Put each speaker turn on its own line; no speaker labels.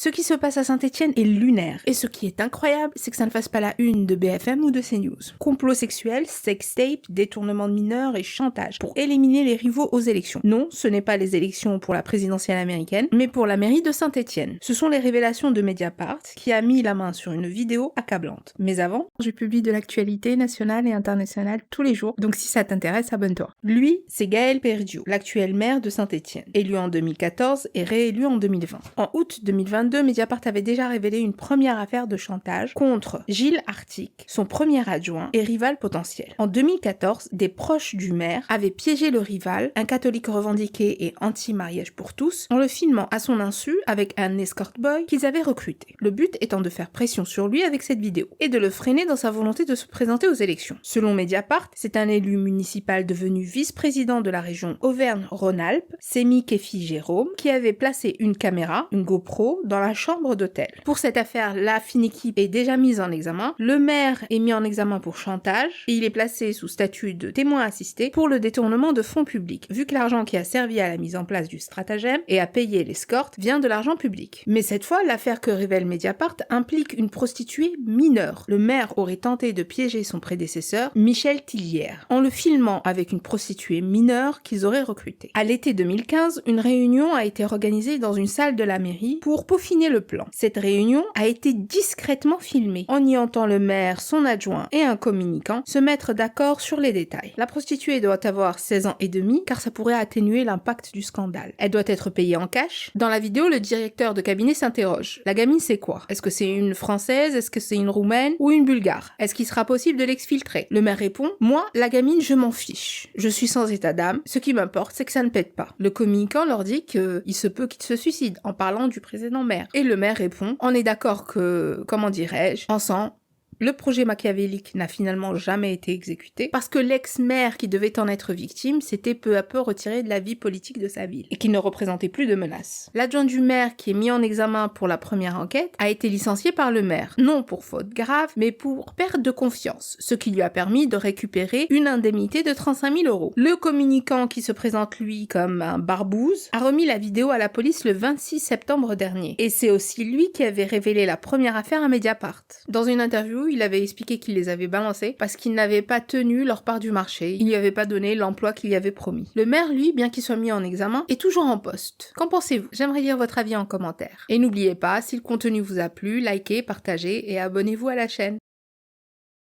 Ce qui se passe à Saint-Étienne est lunaire. Et ce qui est incroyable, c'est que ça ne fasse pas la une de BFM ou de CNews. Complot sexuel, sextape, détournement de mineurs et chantage pour éliminer les rivaux aux élections. Non, ce n'est pas les élections pour la présidentielle américaine, mais pour la mairie de Saint-Étienne. Ce sont les révélations de Mediapart qui a mis la main sur une vidéo accablante. Mais avant, je publie de l'actualité nationale et internationale tous les jours, donc si ça t'intéresse, abonne-toi. Lui, c'est Gaël Perdio, l'actuel maire de Saint-Étienne, élu en 2014 et réélu en 2020. En août 2022, Mediapart avait déjà révélé une première affaire de chantage contre Gilles Artic, son premier adjoint et rival potentiel. En 2014, des proches du maire avaient piégé le rival, un catholique revendiqué et anti-mariage pour tous, en le filmant à son insu avec un escort boy qu'ils avaient recruté. Le but étant de faire pression sur lui avec cette vidéo et de le freiner dans sa volonté de se présenter aux élections. Selon Mediapart, c'est un élu municipal devenu vice-président de la région Auvergne-Rhône-Alpes, Semi Kefi Jérôme, qui avait placé une caméra, une GoPro, dans la chambre d'hôtel. Pour cette affaire, la fine équipe est déjà mise en examen. Le maire est mis en examen pour chantage et il est placé sous statut de témoin assisté pour le détournement de fonds publics, vu que l'argent qui a servi à la mise en place du stratagème et à payer l'escorte vient de l'argent public. Mais cette fois, l'affaire que révèle Mediapart implique une prostituée mineure. Le maire aurait tenté de piéger son prédécesseur, Michel Tillière, en le filmant avec une prostituée mineure qu'ils auraient recrutée. À l'été 2015, une réunion a été organisée dans une salle de la mairie pour peaufiner le plan. Cette réunion a été discrètement filmée. On y entend le maire, son adjoint et un communicant se mettre d'accord sur les détails. La prostituée doit avoir 16 ans et demi car ça pourrait atténuer l'impact du scandale. Elle doit être payée en cash. Dans la vidéo, le directeur de cabinet s'interroge. La gamine, c'est quoi? Est-ce que c'est une française? Est-ce que c'est une roumaine? Ou une bulgare? Est-ce qu'il sera possible de l'exfiltrer? Le maire répond: moi, la gamine, je m'en fiche. Je suis sans état d'âme. Ce qui m'importe, c'est que ça ne pète pas. Le communicant leur dit qu'il se peut qu'il se suicide en parlant du précédent maire. Et le maire répond: on est d'accord que, comment dirais-je, ensemble, le projet machiavélique n'a finalement jamais été exécuté parce que l'ex-maire qui devait en être victime s'était peu à peu retiré de la vie politique de sa ville et qu'il ne représentait plus de menace. L'adjoint du maire qui est mis en examen pour la première enquête a été licencié par le maire, non pour faute grave, mais pour perte de confiance, ce qui lui a permis de récupérer une indemnité de 35 000 €. Le communicant qui se présente lui comme un barbouze a remis la vidéo à la police le 26 septembre dernier et c'est aussi lui qui avait révélé la première affaire à Mediapart. Dans une interview, il avait expliqué qu'il les avait balancés parce qu'ils n'avaient pas tenu leur part du marché, il lui avait pas donné l'emploi qu'il y avait promis. Le maire, lui, bien qu'il soit mis en examen, est toujours en poste. Qu'en pensez-vous? J'aimerais lire votre avis en commentaire. Et n'oubliez pas, si le contenu vous a plu, likez, partagez et abonnez-vous à la chaîne.